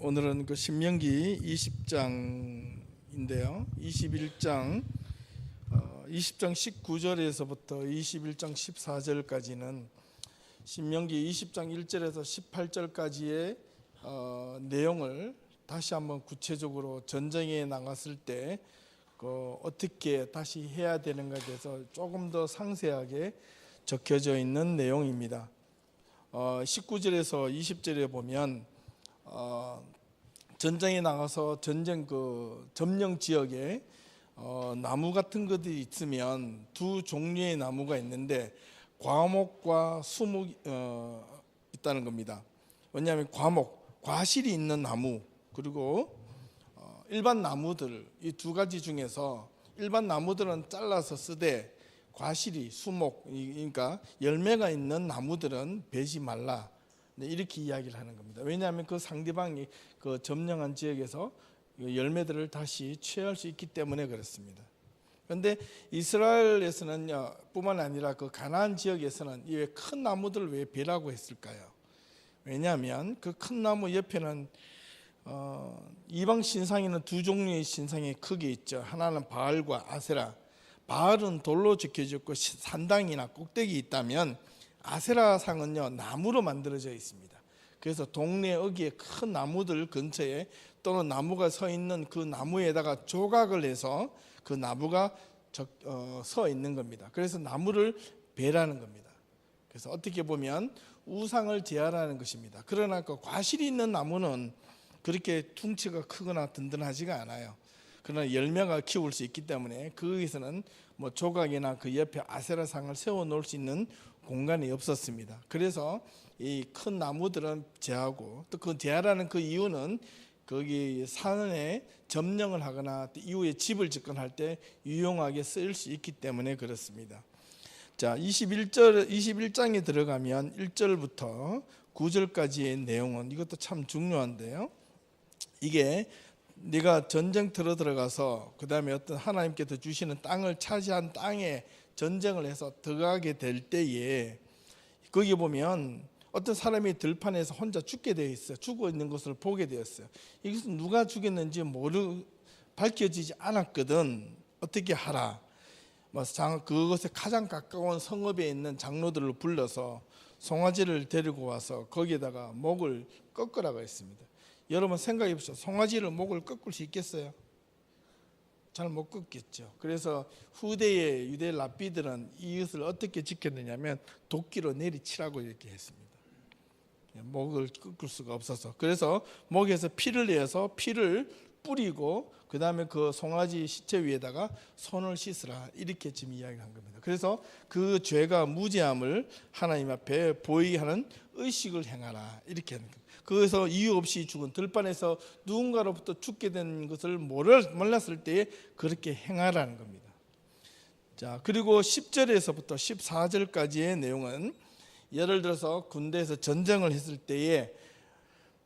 오늘은 그 신명기 20장인데요. 20장 19절에서부터 21장 14절까지는 신명기 20장 1절에서 18절까지의 내용을 다시 한번 구체적으로 전쟁에 나갔을 때 어떻게 다시 해야 되는가에 대해서 조금 더 상세하게 적혀져 있는 내용입니다. 19절에서 20절에 보면 전쟁에 나가서 전쟁 점령 지역에 나무 같은 것들이 있으면 두 종류의 나무가 있는데 과목과 수목이 있다는 겁니다. 왜냐하면 과실이 있는 나무, 그리고 일반 나무들, 이 두 가지 중에서 일반 나무들은 잘라서 쓰되 과실이 수목, 그러니까 열매가 있는 나무들은 베지 말라, 이렇게 이야기를 하는 겁니다. 왜냐하면 그 상대방이 그 점령한 지역에서 열매들을 다시 취할 수 있기 때문에 그렇습니다. 그런데 이스라엘에서는 뿐만 아니라 그 가나안 지역에서는 이 큰 나무들을 왜 베라고 했을까요? 왜냐하면 그 큰 나무 옆에는 이방 신상에는 두 종류의 신상이 크게 있죠. 하나는 바알과 아세라. 바알은 돌로 지켜졌고 산당이나 꼭대기 있다면 아세라 상은요 나무로 만들어져 있습니다. 그래서 동네 어귀에 큰 나무들 근처에 또는 나무가 서 있는 그 나무에다가 조각을 해서 그 나무가 서 있는 겁니다. 그래서 나무를 베라는 겁니다. 그래서 어떻게 보면 우상을 제하라는 것입니다. 그러나 그 과실이 있는 나무는 그렇게 퉁치가 크거나 든든하지가 않아요. 그러나 열매가 키울 수 있기 때문에 거기서는 뭐 조각이나 그 옆에 아세라상을 세워 놓을 수 있는 공간이 없었습니다. 그래서 이 큰 나무들은 제하고, 또 그 제하라는 그 이유는 거기 산에 점령을 하거나 이후에 집을 집권할 때 유용하게 쓰일 수 있기 때문에 그렇습니다. 자, 21장에 들어가면 1절부터 9절까지의 내용은 이것도 참 중요한데요. 이게 네가 전쟁터로 들어가서 그 다음에 어떤 하나님께서 주시는 땅을 차지한 땅에 전쟁을 해서 들어가게 될 때에 거기 보면 어떤 사람이 들판에서 혼자 죽게 되어 있어요. 죽어 있는 것을 보게 되었어요. 이것은 누가 죽였는지 밝혀지지 않았거든. 어떻게 하라. 그것에 가장 가까운 성읍에 있는 장로들을 불러서 송아지를 데리고 와서 거기에다가 목을 꺾으라고 했습니다. 여러분 생각해 보시죠. 송아지를 목을 꺾을 수 있겠어요? 잘 못 꺾겠죠. 그래서 후대의 유대 랍비들은 이것을 어떻게 지켰느냐면 도끼로 내리치라고 이렇게 했습니다. 목을 꺾을 수가 없어서. 그래서 목에서 피를 내서 피를 뿌리고 그 다음에 그 송아지 시체 위에다가 손을 씻으라, 이렇게 지금 이야기한 겁니다. 그래서 그 죄가 무죄함을 하나님 앞에 보이게 하는 의식을 행하라, 이렇게 하는 겁니다. 그래서 이유 없이 죽은 들판에서 누군가로부터 죽게 된 것을 몰랐을 때에 그렇게 행하라는 겁니다. 자, 그리고 10절에서부터 14절까지의 내용은 예를 들어서 군대에서 전쟁을 했을 때에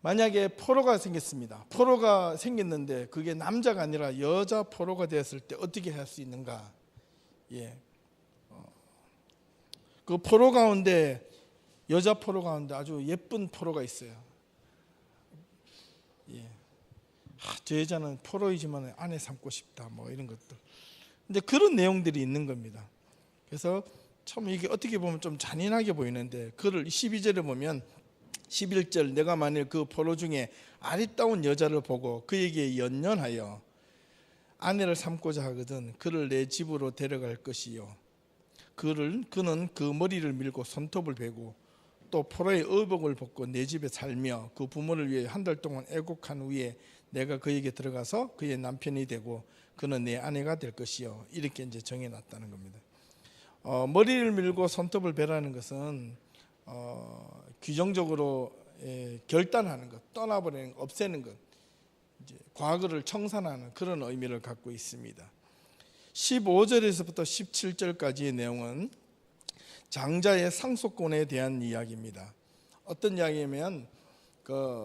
만약에 포로가 생겼습니다. 포로가 생겼는데 그게 남자가 아니라 여자 포로가 되었을 때 어떻게 할 수 있는가? 그 포로 가운데, 여자 포로 가운데 아주 예쁜 포로가 있어요. 저 여자는 포로이지만 아내 삼고 싶다, 뭐 이런 것들. 근데 그런 내용들이 있는 겁니다. 그래서 참 이게 어떻게 보면 좀 잔인하게 보이는데, 그를 12절에 보면 11절, 내가 만일 그 포로 중에 아리따운 여자를 보고 그에게 연연하여 아내를 삼고자 하거든 그를 내 집으로 데려갈 것이요, 그는 그 머리를 밀고 손톱을 베고 또 포로의 의복을 벗고 내 집에 살며 그 부모를 위해 한 달 동안 애곡한 후에 내가 그에게 들어가서 그의 남편이 되고 그는 내 아내가 될 것이요, 이렇게 이제 정해놨다는 겁니다. 머리를 밀고 손톱을 베라는 것은 규정적으로 결단하는 것, 떠나버리는 것, 없애는 것, 이제 과거를 청산하는 그런 의미를 갖고 있습니다. 15절에서부터 17절까지의 내용은 장자의 상속권에 대한 이야기입니다. 어떤 이야기냐면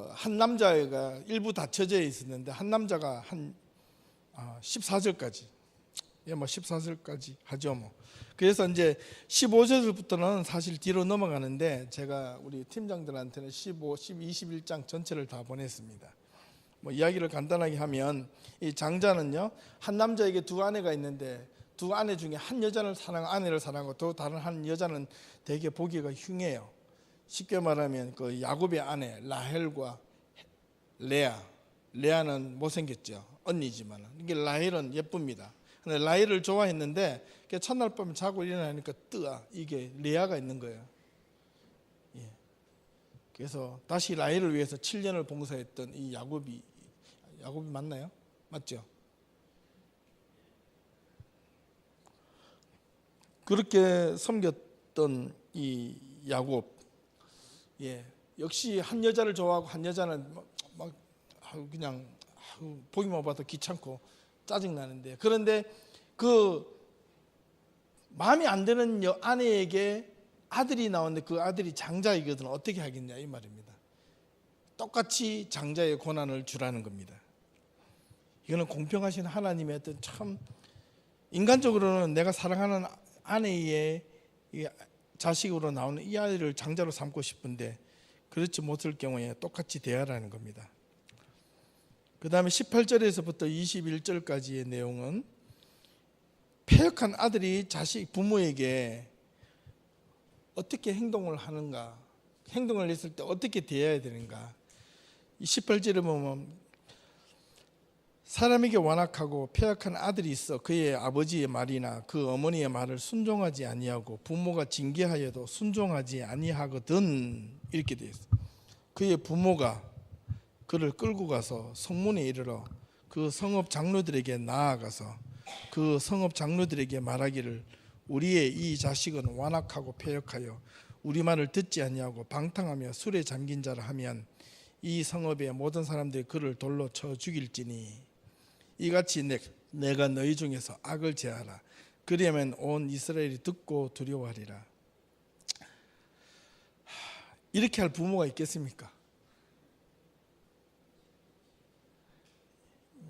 한 남자가 일부 닫혀져 있었는데 한 남자가 한 14절까지, 14절까지 하죠 뭐. 그래서 이제 15절부터는 사실 뒤로 넘어가는데 제가 우리 팀장들한테는 15, 21장 전체를 다 보냈습니다. 뭐 이야기를 간단하게 하면 이 장자는요, 한 남자에게 두 아내가 있는데 두 아내 중에 한 여자를 아내를 사랑하고 또 다른 한 여자는 되게 보기가 흉해요. 쉽게 말하면 그 야곱의 아내 라헬과 레아는 못생겼죠. 언니지만 이게 라헬은 예쁩니다. 근데 라헬을 좋아했는데 첫날 밤에 자고 일어나니까 이게 레아가 있는 거예요. 예. 그래서 다시 라헬을 위해서 7년을 봉사했던 이 야곱이 맞나요? 맞죠? 그렇게 섬겼던 이 야곱, 역시 한 여자를 좋아하고 한 여자는 그냥 보기만 봐도 귀찮고 짜증 나는데, 그런데 그 마음에 안 드는 아내에게 아들이 나오는데 그 아들이 장자이거든. 어떻게 하겠냐 이 말입니다. 똑같이 장자의 고난을 주라는 겁니다. 이거는 공평하신 하나님의 어떤 참, 인간적으로는 내가 사랑하는 아내의 자식으로 나오는 이 아이를 장자로 삼고 싶은데 그렇지 못할 경우에 똑같이 대하라는 겁니다. 그 다음에 18절에서부터 21절까지의 내용은 패역한 아들이 부모에게 어떻게 행동을 하는가, 행동을 했을 때 어떻게 대해야 되는가. 이 18절에 보면 사람에게 완악하고 패역한 아들이 있어 그의 아버지의 말이나 그 어머니의 말을 순종하지 아니하고 부모가 징계하여도 순종하지 아니하거든, 이렇게 되어 있어요. 그의 부모가 그를 끌고 가서 성문에 이르러 그 성읍 장로들에게 나아가서 그 성읍 장로들에게 말하기를 우리의 이 자식은 완악하고 패역하여 우리 말을 듣지 아니하고 방탕하며 술에 잠긴 자라 하면 이 성읍의 모든 사람들이 그를 돌로 쳐 죽일지니 이같이 내가 너희 중에서 악을 제하라. 그리하면 온 이스라엘이 듣고 두려워하리라. 이렇게 할 부모가 있겠습니까?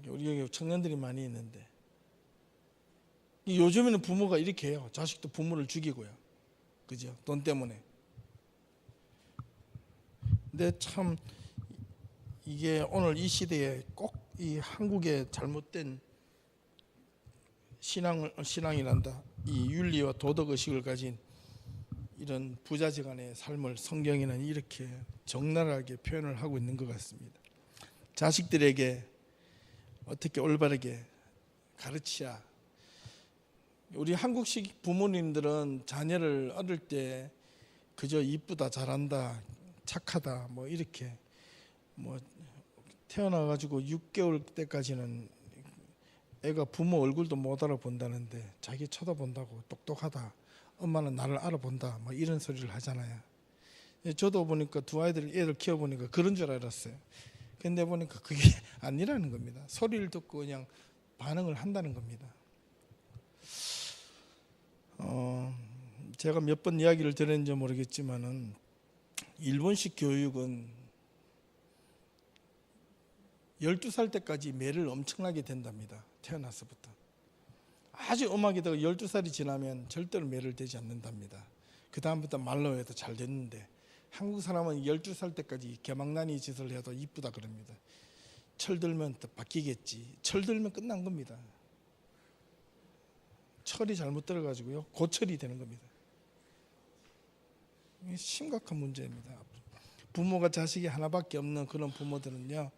우리 여기 청년들이 많이 있는데 요즘에는 부모가 이렇게 해요. 자식도 부모를 죽이고요. 그죠? 돈 때문에. 근데 참 이게 오늘 이 시대에 꼭 이 한국의 잘못된 신앙이란다. 이 윤리와 도덕 의식을 가진 이런 부자지간의 삶을 성경에는 이렇게 적나라하게 표현을 하고 있는 것 같습니다. 자식들에게 어떻게 올바르게 가르치야. 우리 한국식 부모님들은 자녀를 어릴 때 그저 이쁘다, 잘한다, 착하다 뭐 이렇게 뭐 태어나가지고 6개월 때까지는 애가 부모 얼굴도 못 알아본다는데 자기 쳐다본다고 똑똑하다, 엄마는 나를 알아본다 뭐 이런 소리를 하잖아요. 저도 보니까 두 애들 키워보니까 그런 줄 알았어요. 근데 보니까 그게 아니라는 겁니다. 소리를 듣고 그냥 반응을 한다는 겁니다. 제가 몇 번 이야기를 들었는지 모르겠지만은 일본식 교육은 12살 때까지 매를 엄청나게 된답니다. 태어나서부터. 아주 엄하게다가 12살이 지나면 절대로 매를 대지 않는답니다. 그 다음부터 말로 해도 잘 됐는데 한국 사람은 12살 때까지 개망나니 짓을 해도 이쁘다 그럽니다. 철들면 또 바뀌겠지. 철들면 끝난 겁니다. 철이 잘못 들어가지고요, 고철이 되는 겁니다. 이게 심각한 문제입니다. 부모가 자식이 하나밖에 없는 그런 부모들은요,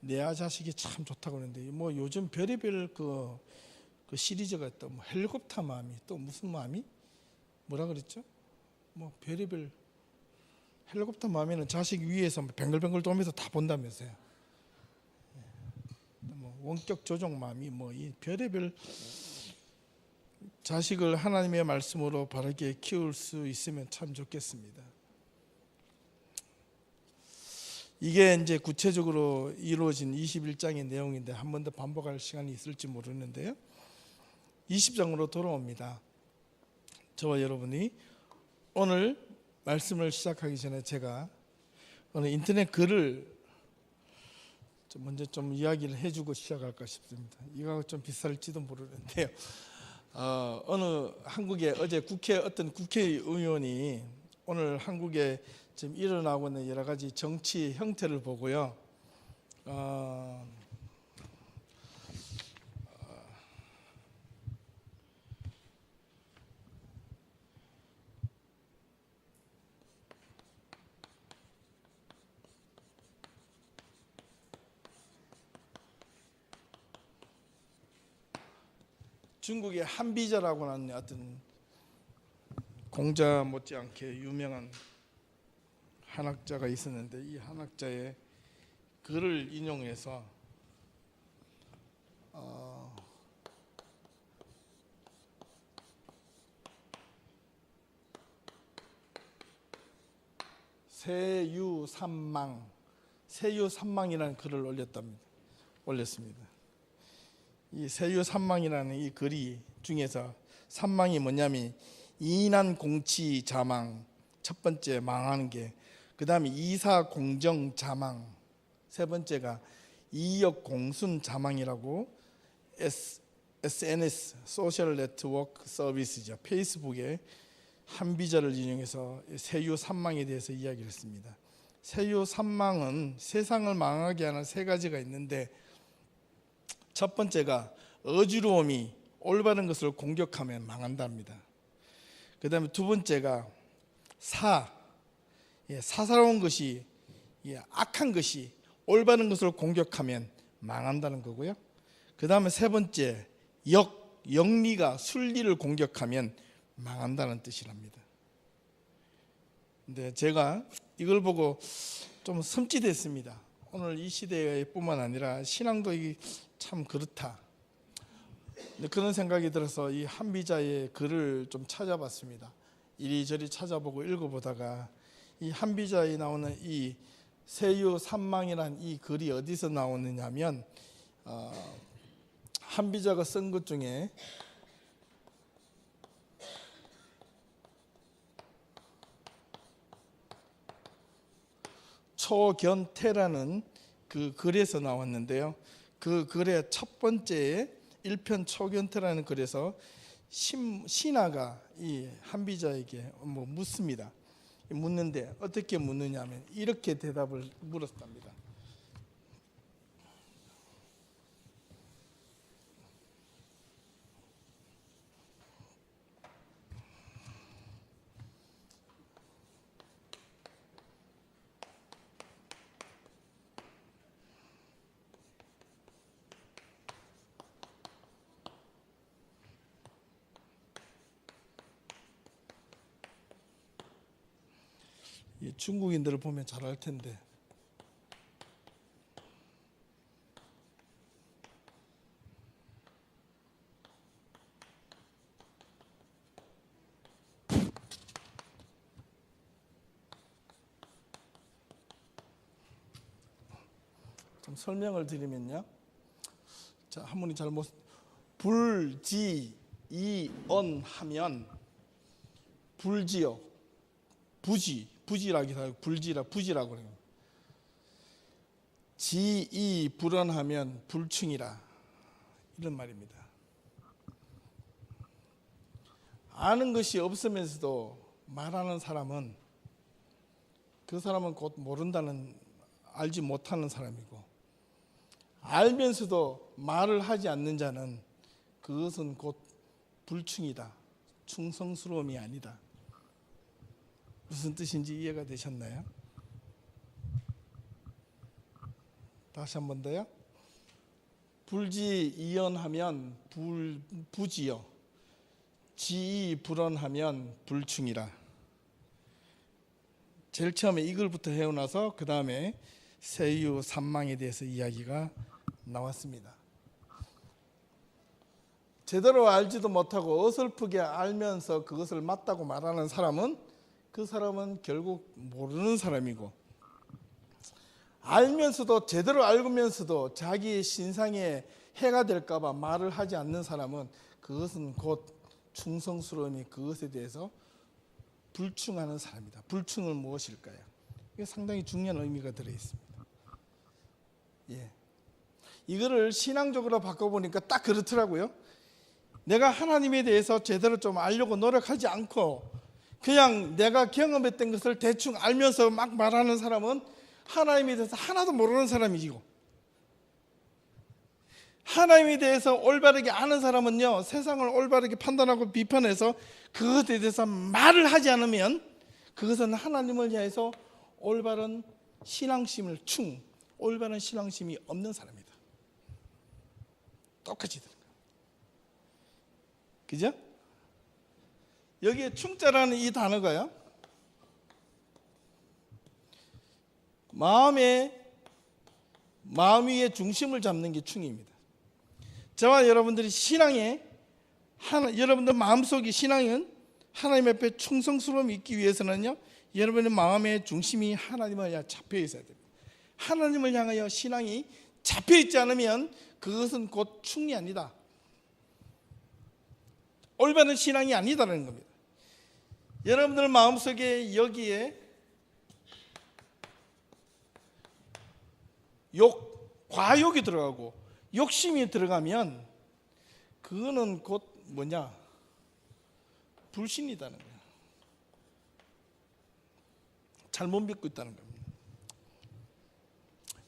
내 자식이 참 좋다고 그러는데 뭐 요즘 별의별 그 시리즈가 있다. 뭐 헬리콥터 마미, 또 무슨 마미? 뭐라 그랬죠? 뭐 별의별 헬리콥터 마미는 자식 위에서 뱅글뱅글 돌면서 다 본다면서요. 뭐 원격 조종 마미, 뭐 이 별의별. 자식을 하나님의 말씀으로 바르게 키울 수 있으면 참 좋겠습니다. 이게 이제 구체적으로 이루어진 21장의 내용인데 한 번 더 반복할 시간이 있을지 모르는데요. 20장으로 돌아옵니다. 저와 여러분이 오늘 말씀을 시작하기 전에 제가 오늘 인터넷 글을 먼저 좀 이야기를 해주고 시작할까 싶습니다. 이거 좀 비쌀지도 모르는데요. 어느 한국의 어제 어떤 국회의원이 오늘 한국에 지금 일어나고 있는 여러 가지 정치 형태를 보고요, 어, 중국의 한비자라고 하는 어떤 공자 못지않게 유명한 한학자가 있었는데, 이 한학자의 글을 인용해서 세유삼망이라는 글을 올렸습니다. 이 세유삼망이라는 이 글이 중에서 삼망이 뭐냐면 이난공치자망, 첫 번째 망하는 게, 그 다음에 이사공정자망, 세 번째가 이역공순자망이라고 SNS 소셜 네트워크 서비스죠. 페이스북에 한비자를 인용해서 세유삼망에 대해서 이야기를 했습니다. 세유삼망은 세상을 망하게 하는 세 가지가 있는데, 첫 번째가 어지러움이 올바른 것을 공격하면 망한답니다. 그 다음에 두 번째가 사사로운 것이, 악한 것이 올바른 것을 공격하면 망한다는 거고요. 그 다음에 세 번째, 영리가 순리를 공격하면 망한다는 뜻이랍니다. 근데 제가 이걸 보고 좀 섬찟했습니다. 오늘 이 시대뿐만 아니라 신앙도 이게 참 그렇다, 그런 생각이 들어서 이 한비자의 글을 좀 찾아봤습니다. 이리저리 찾아보고 읽어보다가 이 한비자에 나오는 이 세유삼망이라는 이 글이 어디서 나오느냐면, 한비자가 쓴 것 중에 초견태라는 그 글에서 나왔는데요. 그 글의 첫 번째에 1편 초견태라는 글에서 신하가 이 한비자에게 묻습니다. 묻는데 어떻게 묻느냐면 이렇게 대답을 물었답니다. 중국인들을 보면 잘 알 텐데, 좀 설명을 드리면요. 자, 한문이 잘못, 불지이언하면 불지요, 부지라기도 하고 부지라고 그래요. 지이불언하면 불충이라, 이런 말입니다. 아는 것이 없으면서도 말하는 사람은 그 사람은 곧 모른다는, 알지 못하는 사람이고, 알면서도 말을 하지 않는 자는 그것은 곧 불충이다, 충성스러움이 아니다. 무슨 뜻인지 이해가 되셨나요? 다시 한 번 더요. 불지이언하면 부지요, 지이불언하면 불충이라. 제일 처음에 이 글부터 해오나서 그 다음에 세유삼망에 대해서 이야기가 나왔습니다. 제대로 알지도 못하고 어설프게 알면서 그것을 맞다고 말하는 사람은, 그 사람은 결국 모르는 사람이고, 알면서도, 제대로 알면서도 자기의 신상에 해가 될까 봐 말을 하지 않는 사람은 그것은 곧 충성스러움이 그것에 대해서 불충하는 사람이다. 불충은 무엇일까요? 이게 상당히 중요한 의미가 들어있습니다. 이거를 신앙적으로 바꿔보니까 딱 그렇더라고요. 내가 하나님에 대해서 제대로 좀 알려고 노력하지 않고 그냥 내가 경험했던 것을 대충 알면서 막 말하는 사람은 하나님에 대해서 하나도 모르는 사람이고, 하나님에 대해서 올바르게 아는 사람은요, 세상을 올바르게 판단하고 비판해서 그것에 대해서 말을 하지 않으면 그것은 하나님을 위해서 올바른 신앙심을 올바른 신앙심이 없는 사람이다. 똑같이 들은 거예요. 그죠? 여기에 충자라는 이 단어가요, 마음 위에 중심을 잡는 게 충입니다. 저와 여러분들이 여러분들 마음속의 신앙은 하나님 앞에 충성스러움이 있기 위해서는요, 여러분의 마음의 중심이 하나님을 향해 잡혀 있어야 됩니다. 하나님을 향하여 신앙이 잡혀 있지 않으면 그것은 곧 충이 아니다, 올바른 신앙이 아니다라는 겁니다. 여러분들 마음속에 여기에 과욕이 들어가고 욕심이 들어가면 그거는 곧 불신이다는 거예요. 잘못 믿고 있다는 겁니다.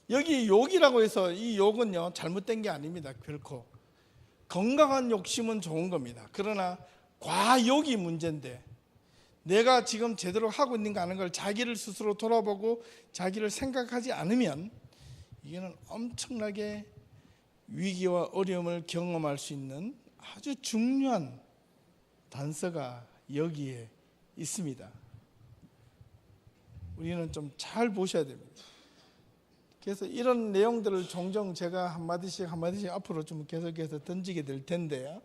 여기 욕이라고 해서 이 욕은요, 잘못된 게 아닙니다. 결코 건강한 욕심은 좋은 겁니다. 그러나 과욕이 문제인데, 내가 지금 제대로 하고 있는가 하는 걸 자기를 스스로 돌아보고 자기를 생각하지 않으면 이거는 엄청나게 위기와 어려움을 경험할 수 있는 아주 중요한 단서가 여기에 있습니다. 우리는 좀 잘 보셔야 됩니다. 그래서 이런 내용들을 종종 제가 한마디씩 앞으로 좀 계속해서 던지게 될 텐데요,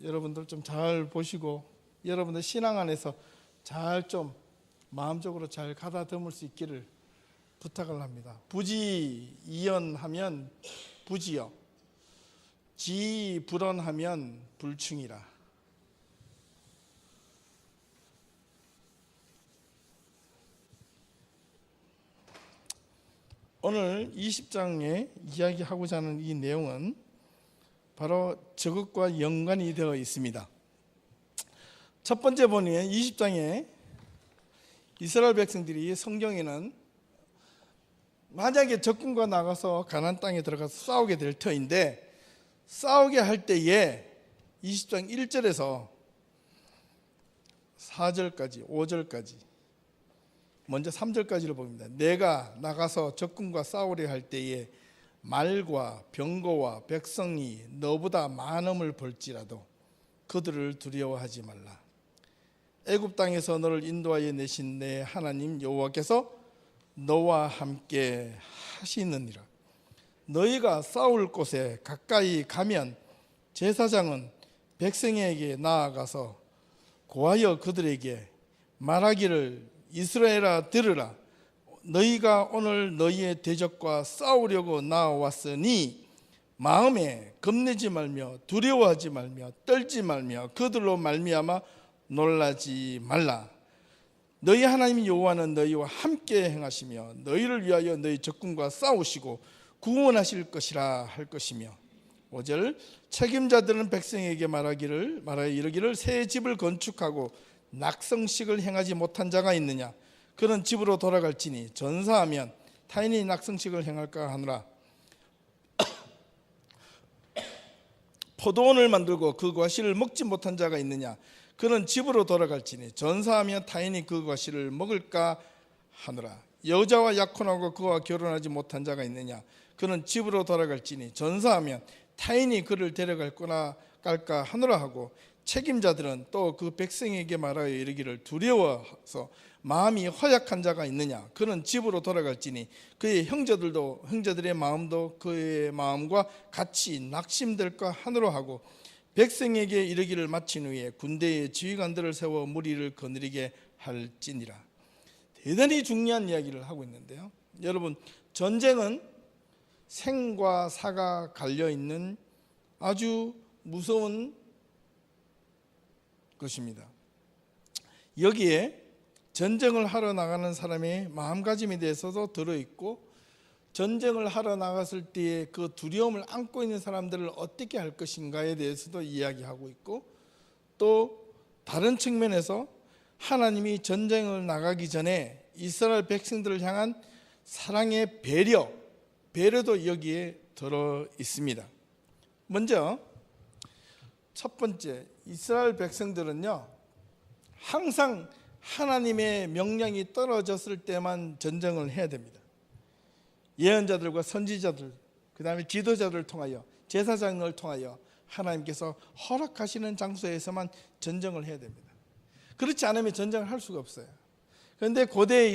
여러분들 좀 잘 보시고 여러분들 신앙 안에서 잘 좀 마음적으로 잘 가다듬을 수 있기를 부탁을 합니다. 부지이연하면 부지요, 지불언하면 불충이라. 오늘 20장에 이야기하고자 하는 이 내용은 바로 저것과 연관이 되어 있습니다. 첫 번째 보면 20장에 이스라엘 백성들이 성경에는 만약에 적군과 나가서 가나안 땅에 들어가서 싸우게 될 터인데, 싸우게 할 때에 20장 1절에서 4절까지 5절까지, 먼저 3절까지를 봅니다. 내가 나가서 적군과 싸우려 할 때에 말과 병거와 백성이 너보다 많음을 볼지라도 그들을 두려워하지 말라. 애굽 땅에서 너를 인도하여 내신 내 하나님 여호와께서 너와 함께 하시느니라. 너희가 싸울 곳에 가까이 가면 제사장은 백성에게 나아가서 고하여 그들에게 말하기를, 이스라엘아 들으라. 너희가 오늘 너희의 대적과 싸우려고 나왔으니 마음에 겁내지 말며 두려워하지 말며 떨지 말며 그들로 말미암아 놀라지 말라. 너희 하나님 여호와는 너희와 함께 행하시며 너희를 위하여 너희 적군과 싸우시고 구원하실 것이라 할 것이며. 5절 책임자들은 백성에게 말하여 이르기를, 새 집을 건축하고 낙성식을 행하지 못한 자가 있느냐? 그는 집으로 돌아갈지니 전사하면 타인이 낙성식을 행할까 하노라. 포도원을 만들고 그 과실을 먹지 못한 자가 있느냐? 그는 집으로 돌아갈지니 전사하며 타인이 그 과실을 먹을까 하노라. 여자와 약혼하고 그와 결혼하지 못한 자가 있느냐? 그는 집으로 돌아갈지니 전사하면 타인이 그를 데려갈까 하노라 하고, 책임자들은 또 그 백성에게 말하여 이르기를, 두려워서 마음이 허약한 자가 있느냐? 그는 집으로 돌아갈지니 그의 형제들의 마음도 그의 마음과 같이 낙심될까 하노라 하고, 백성에게 이르기를 마친 후에 군대의 지휘관들을 세워 무리를 거느리게 할지니라. 대단히 중요한 이야기를 하고 있는데요, 여러분, 전쟁은 생과 사가 갈려있는 아주 무서운 것입니다. 여기에 전쟁을 하러 나가는 사람의 마음가짐에 대해서도 들어있고, 전쟁을 하러 나갔을 때에 그 두려움을 안고 있는 사람들을 어떻게 할 것인가에 대해서도 이야기하고 있고, 또 다른 측면에서 하나님이 전쟁을 나가기 전에 이스라엘 백성들을 향한 사랑의 배려도 여기에 들어 있습니다. 먼저 첫 번째, 이스라엘 백성들은요 항상 하나님의 명령이 떨어졌을 때만 전쟁을 해야 됩니다. 예언자들과 선지자들, 그 다음에 지도자들을 통하여, 제사장을 통하여 하나님께서 허락하시는 장소에서만 전쟁을 해야 됩니다. 그렇지 않으면 전쟁을 할 수가 없어요. 그런데 고대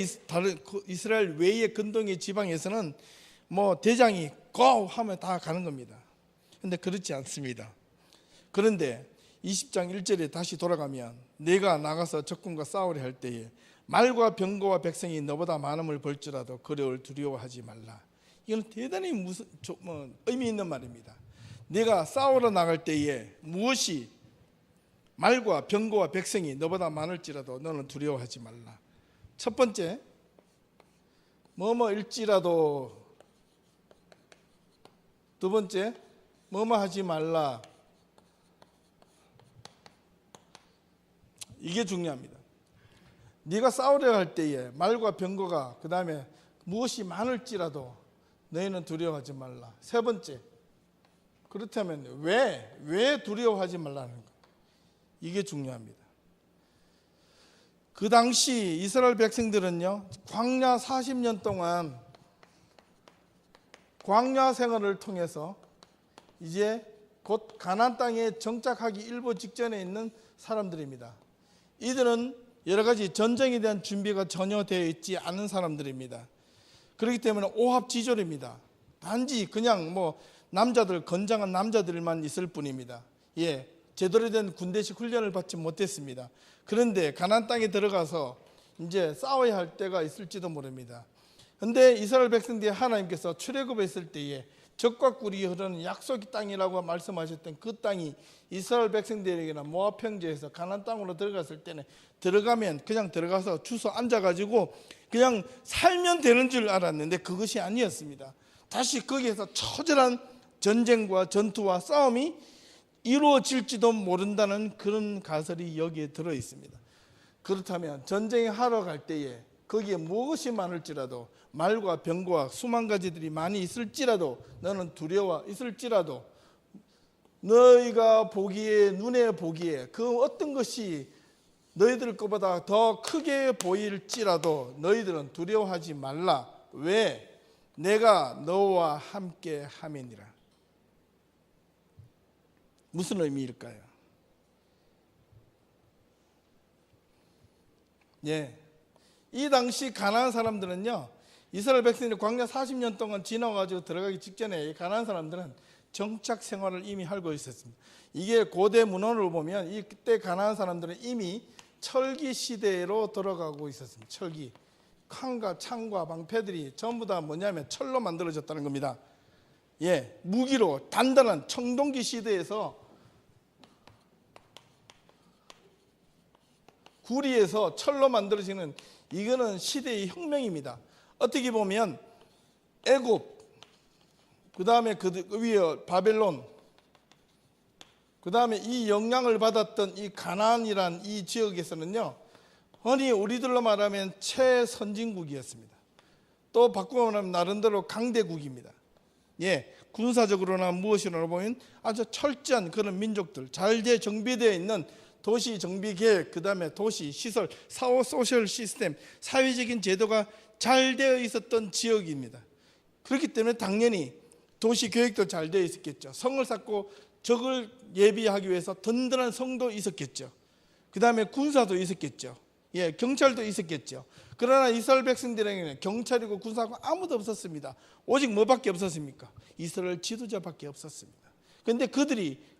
이스라엘 외의 근동의 지방에서는 뭐 대장이 고 하면 다 가는 겁니다. 그런데 그렇지 않습니다. 그런데 20장 1절에 다시 돌아가면 내가 나가서 적군과 싸우려 할 때에 말과 병거와 백성이 너보다 많음을 볼지라도 그를 두려워하지 말라. 이건 대단히 의미 있는 말입니다. 내가 싸우러 나갈 때에 무엇이 말과 병거와 백성이 너보다 많을지라도 너는 두려워하지 말라. 첫 번째, 뭐뭐일지라도. 두 번째, 뭐뭐 하지 말라. 이게 중요합니다. 네가 싸우려 할 때에 말과 병거가, 그 다음에 무엇이 많을지라도 너희는 두려워하지 말라. 세 번째, 그렇다면 왜 두려워하지 말라는 거, 이게 중요합니다. 그 당시 이스라엘 백성들은요 광야 40년 동안 광야 생활을 통해서 이제 곧 가나안 땅에 정착하기 일보 직전에 있는 사람들입니다. 이들은 여러 가지 전쟁에 대한 준비가 전혀 되어 있지 않은 사람들입니다. 그렇기 때문에 오합지졸입니다. 단지 그냥 남자들, 건장한 남자들만 있을 뿐입니다. 제대로 된 군대식 훈련을 받지 못했습니다. 그런데 가나안 땅에 들어가서 이제 싸워야 할 때가 있을지도 모릅니다. 그런데 이스라엘 백성들이 하나님께서 출애굽했을 때에 적과 꿀이 흐르는 약속의 땅이라고 말씀하셨던 그 땅이 이스라엘 백성들에게는 모압 평지에서 가나안 땅으로 들어갔을 때는 들어가면 그냥 들어가서 주소 앉아가지고 그냥 살면 되는 줄 알았는데 그것이 아니었습니다. 다시 거기에서 처절한 전쟁과 전투와 싸움이 이루어질지도 모른다는 그런 가설이 여기에 들어 있습니다. 그렇다면 전쟁에 하러 갈 때에 거기에 무엇이 많을지라도 말과 병거와 수만 가지들이 많이 있을지라도 너는 두려워 있을지라도 너희가 보기에 눈에 보기에 그 어떤 것이 너희들 것보다 더 크게 보일지라도 너희들은 두려워하지 말라. 왜? 내가 너와 함께 함이니라. 무슨 의미일까요? 이 당시 가나안 사람들은요 이스라엘 백성들이 광야 40년 동안 지나가지고 들어가기 직전에 가나안 사람들은 정착 생활을 이미 하고 있었습니다. 이게 고대 문헌을 보면 이때 가나안 사람들은 이미 철기 시대로 들어가고 있었습니다. 철기, 칸과 창과 방패들이 전부 다 뭐냐면 철로 만들어졌다는 겁니다. 무기로 단단한 청동기 시대에서 구리에서 철로 만들어지는 이거는 시대의 혁명입니다. 어떻게 보면 애굽, 그 다음에 그 위에 바벨론, 그 다음에 이 영향을 받았던 이 가나안이란 이 지역에서는요 흔히 우리들로 말하면 최선진국이었습니다. 또 바꾸어 말하면 나름대로 강대국입니다. 군사적으로나 무엇이나 보면 아주 철저한 그런 민족들, 잘 정비되어 있는 도시 정비 계획, 그 다음에 도시 시설, 사후 소셜 시스템, 사회적인 제도가 잘 되어 있었던 지역입니다. 그렇기 때문에 당연히 도시 계획도 잘 되어 있었겠죠. 성을 쌓고 적을 예비하기 위해서 든든한 성도 있었겠죠. 그 다음에 군사도 있었겠죠. 경찰도 있었겠죠. 그러나 이스라엘 백성들에게는 경찰이고 군사가 아무도 없었습니다. 오직 뭐밖에 없었습니까? 이스라엘 지도자밖에 없었습니다. 그런데 그들이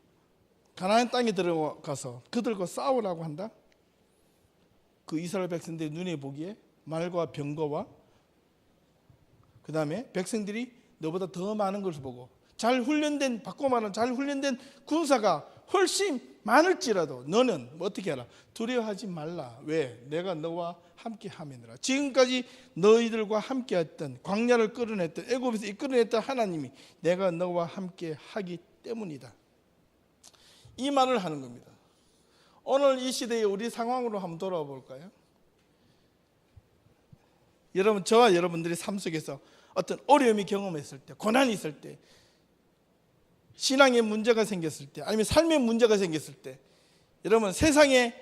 가나안 땅에 들어가서 그들과 싸우라고 한다? 그 이스라엘 백성들이 눈에 보기에 말과 병거와 그 다음에 백성들이 너보다 더 많은 것을 보고 잘 훈련된, 바꿔 말하면 잘 훈련된 군사가 훨씬 많을지라도 너는 어떻게 하라? 두려워하지 말라. 왜? 내가 너와 함께 함이니라. 지금까지 너희들과 함께 했던, 광야를 끌어냈던, 애굽에서 이끌어냈던 하나님이 내가 너와 함께 하기 때문이다. 이 말을 하는 겁니다. 오늘 이 시대의 우리 상황으로 한번 돌아와 볼까요? 여러분, 저와 여러분들이 삶 속에서 어떤 어려움이 경험했을 때, 고난이 있을 때 신앙에 문제가 생겼을 때, 아니면 삶에 문제가 생겼을 때, 여러분 세상에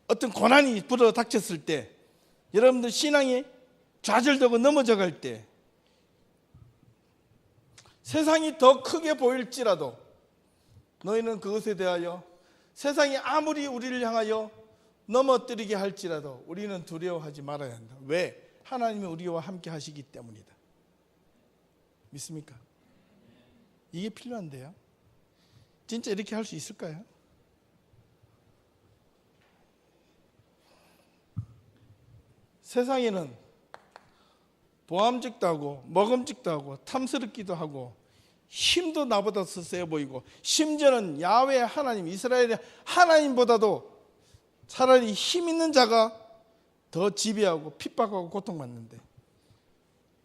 어떤 고난이 불어 닥쳤을 때, 여러분들 신앙이 좌절되고 넘어져 갈 때, 세상이 더 크게 보일지라도 너희는 그것에 대하여, 세상이 아무리 우리를 향하여 넘어뜨리게 할지라도 우리는 두려워하지 말아야 한다. 왜? 하나님이 우리와 함께 하시기 때문이다. 믿습니까? 이게 필요한데요. 진짜 이렇게 할 수 있을까요? 세상에는 보암직도 하고 먹음직도 하고 탐스럽기도 하고 힘도 나보다 더 세 보이고, 심지어는 야훼 하나님, 이스라엘의 하나님보다도 차라리 힘 있는 자가 더 지배하고 핍박하고 고통받는데,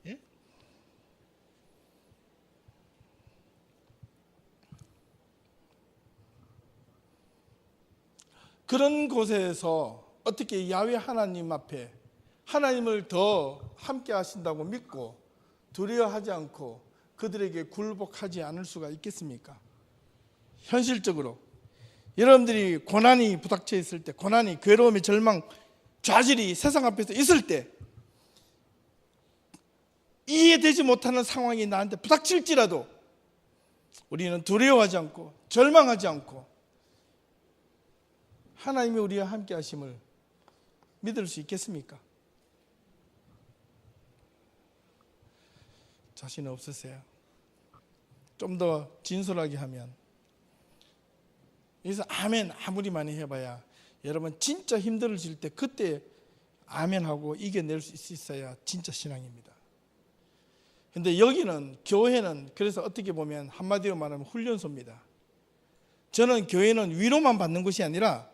예? 그런 곳에서 어떻게 야훼 하나님 앞에 하나님을 더 함께 하신다고 믿고 두려워하지 않고 그들에게 굴복하지 않을 수가 있겠습니까? 현실적으로 여러분들이 고난이 부닥쳐 있을 때, 고난이, 괴로움이, 절망, 좌절이 세상 앞에서 있을 때, 이해되지 못하는 상황이 나한테 부닥칠지라도 우리는 두려워하지 않고 절망하지 않고 하나님이 우리와 함께 하심을 믿을 수 있겠습니까? 자신 없으세요? 좀 더 진솔하게 하면, 여기서 아멘 아무리 많이 해봐야 여러분 진짜 힘들어질 때 그때 아멘하고 이겨낼 수 있어야 진짜 신앙입니다. 근데 여기는, 교회는 그래서 어떻게 보면 한마디로 말하면 훈련소입니다. 저는 교회는 위로만 받는 것이 아니라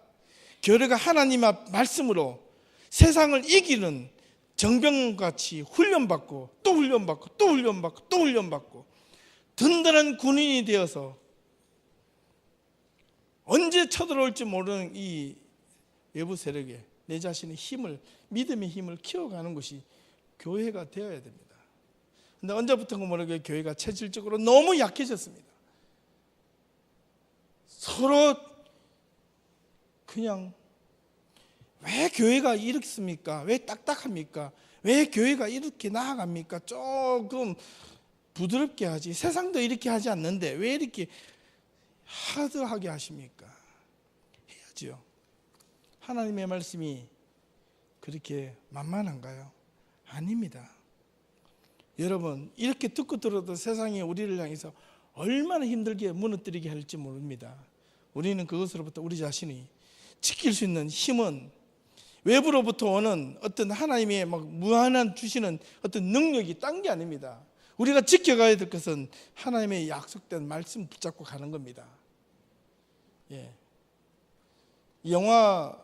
교회가 하나님 앞 말씀으로 세상을 이기는 정병같이 훈련받고 또 훈련받고 또 훈련받고 또 훈련받고 든든한 군인이 되어서 언제 쳐들어올지 모르는 이 외부 세력에 내 자신의 힘을, 믿음의 힘을 키워가는 것이 교회가 되어야 됩니다. 근데 언제부턴가 모르게 교회가 체질적으로 너무 약해졌습니다. 서로 그냥 왜 교회가 이렇습니까? 왜 딱딱합니까? 왜 교회가 이렇게 나아갑니까? 조금 부드럽게 하지, 세상도 이렇게 하지 않는데 왜 이렇게 하드하게 하십니까? 해야지요. 하나님의 말씀이 그렇게 만만한가요? 아닙니다. 여러분, 이렇게 듣고 들어도 세상이 우리를 향해서 얼마나 힘들게 무너뜨리게 할지 모릅니다. 우리는 그것으로부터 우리 자신이 지킬 수 있는 힘은 외부로부터 오는 어떤 하나님의 막 무한한 주시는 어떤 능력이 딴 게 아닙니다. 우리가 지켜가야 될 것은 하나님의 약속된 말씀 붙잡고 가는 겁니다. 예. 영화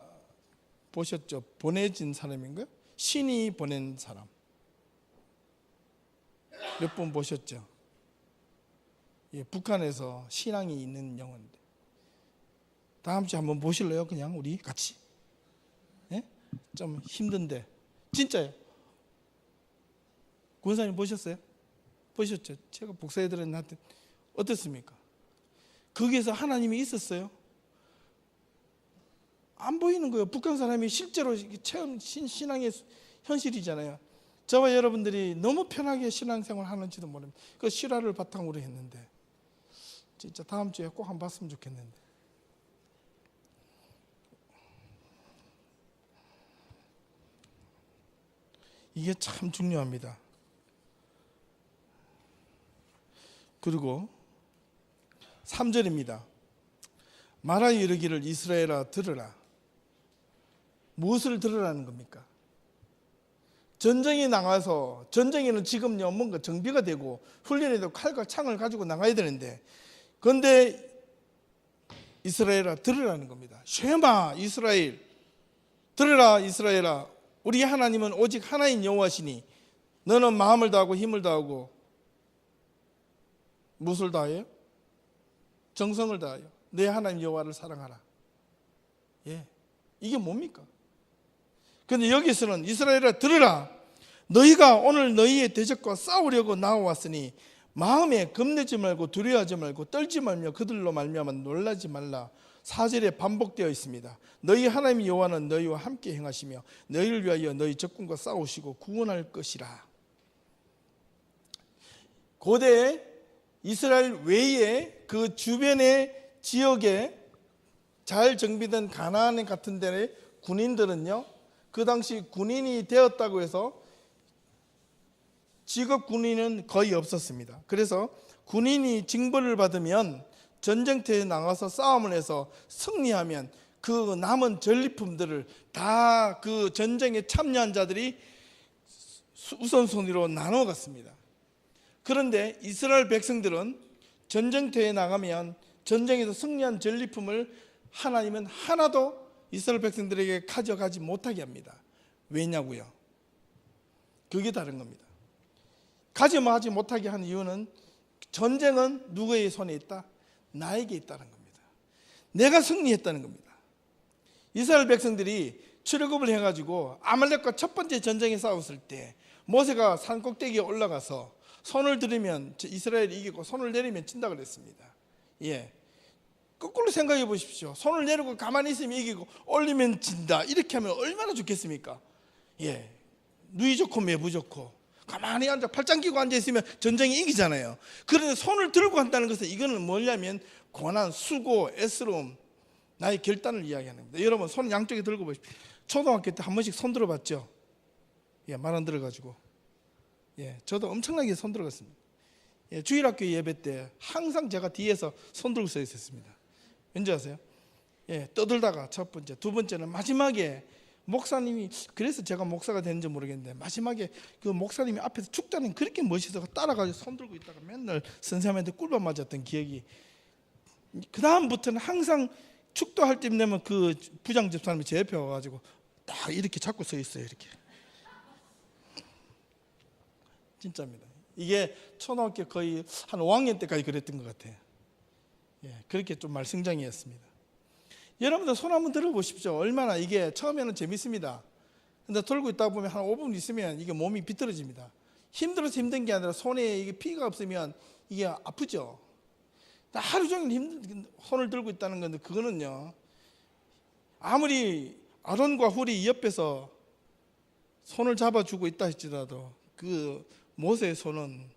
보셨죠? 보내진 사람인가요? 신이 보낸 사람. 몇 번 보셨죠? 예, 북한에서 신앙이 있는 영화인데. 다음 주에 한번 보실래요? 그냥 우리 같이. 예? 좀 힘든데 진짜요. 권사님 보셨어요? 보셨죠? 제가 복사해드렸는데 어떻습니까? 거기에서 하나님이 있었어요? 안 보이는 거예요. 북한 사람이 실제로 체험 신앙의 현실이잖아요. 저와 여러분들이 너무 편하게 신앙생활 하는지도 모릅니다. 그 실화를 바탕으로 했는데 진짜 다음 주에 꼭 한번 봤으면 좋겠는데. 이게 참 중요합니다. 그리고 3절입니다. 말하여 이르기를 이스라엘아 들으라. 무엇을 들으라는 겁니까? 전쟁에 나가서, 전쟁에는 지금요 뭔가 정비가 되고 훈련이 되고 칼과 창을 가지고 나가야 되는데, 그런데 이스라엘아 들으라는 겁니다. 쉐마 이스라엘, 들으라 이스라엘아, 우리 하나님은 오직 하나인 여호와시니 너는 마음을 다하고 힘을 다하고 무엇을 다하여? 정성을 다하여 내 하나님 여호와를 사랑하라. 예, 이게 뭡니까? 그런데 여기서는 이스라엘아 들으라. 너희가 오늘 너희의 대적과 싸우려고 나와왔으니 마음에 겁내지 말고 두려워하지 말고 떨지 말며 그들로 말미암아 놀라지 말라. 4절에 반복되어 있습니다. 너희 하나님 여호와는 너희와 함께 행하시며 너희를 위하여 너희 적군과 싸우시고 구원할 것이라. 고대 이스라엘 외에 그 주변의 지역에 잘 정비된 가나안 같은 데의 군인들은요, 그 당시 군인이 되었다고 해서 직업 군인은 거의 없었습니다. 그래서 군인이 징벌을 받으면 전쟁터에 나가서 싸움을 해서 승리하면 그 남은 전리품들을 다 그 전쟁에 참여한 자들이 우선순위로 나눠 갔습니다. 그런데 이스라엘 백성들은 전쟁터에 나가면 전쟁에서 승리한 전리품을 하나님은 하나도 이스라엘 백성들에게 가져가지 못하게 합니다. 왜냐고요? 그게 다른 겁니다. 가져가지 못하게 한 이유는 전쟁은 누구의 손에 있다? 나에게 있다는 겁니다. 내가 승리했다는 겁니다. 이스라엘 백성들이 출애굽을 해가지고 아말렉과 첫 번째 전쟁에 싸웠을 때 모세가 산 꼭대기에 올라가서 손을 들으면 이스라엘이 이기고 손을 내리면 진다 그랬습니다. 예, 거꾸로 생각해 보십시오. 손을 내리고 가만히 있으면 이기고 올리면 진다, 이렇게 하면 얼마나 좋겠습니까? 예, 누이 좋고 매부 좋고 가만히 앉아 팔짱 끼고 앉아 있으면 전쟁이 이기잖아요. 그런데 손을 들고 한다는 것은 이거는 뭐냐면 고난, 수고, 애스러움, 나의 결단을 이야기하는 겁니다. 여러분 손 양쪽에 들고 보십시오. 초등학교 때 한 번씩 손 들어봤죠? 예, 말 안 들어가지고. 예, 저도 엄청나게 손 들어갔습니다. 예, 주일학교 예배 때 항상 제가 뒤에서 손 들고 서 있었습니다. 왠지 아세요? 예, 떠들다가 첫 번째, 두 번째는 마지막에 목사님이, 그래서 제가 목사가 되는지 모르겠는데 마지막에 그 목사님이 앞에서 축자는 그렇게 멋있어서 따라가서 손 들고 있다가 맨날 선생님한테 꿀밤 맞았던 기억이, 그 다음부터는 항상 축도할 때 되면 그 부장 집사님이 제 옆에 와가지고 딱 이렇게 잡고 서 있어요. 이렇게. 진짜입니다. 이게 초등학교 거의 한 5학년 때까지 그랬던 것 같아요. 예, 그렇게 좀 말썽장이었습니다. 여러분들 손 한번 들어보십시오. 얼마나 이게 처음에는 재밌습니다. 근데 들고 있다 보면 한 5분 있으면 이게 몸이 비틀어집니다. 힘들어서 힘든 게 아니라 손에 이게 피가 없으면 이게 아프죠. 하루 종일 손을 들고 있다는 건데, 그거는요, 아무리 아론과 훌이 옆에서 손을 잡아주고 있다 할지라도 그 모세의 손은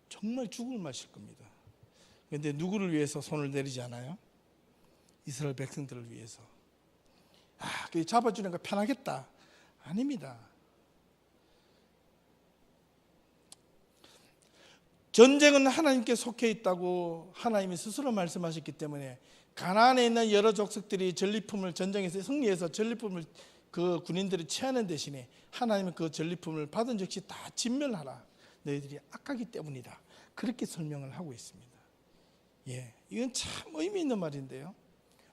정말 죽을 맛일 겁니다. 그런데 누구를 위해서 손을 내리지 않아요? 이스라엘 백성들을 위해서. 그 잡아주니까 편하겠다. 아닙니다. 전쟁은 하나님께 속해 있다고 하나님이 스스로 말씀하셨기 때문에 가나안에 있는 여러 족속들이 전리품을 전쟁에서 승리해서 전리품을 그 군인들이 취하는 대신에 하나님은 그 전리품을 받은 즉시 다 진멸하라. 너희들이 악하기 때문이다. 그렇게 설명을 하고 있습니다. 예, 이건 참 의미 있는 말인데요.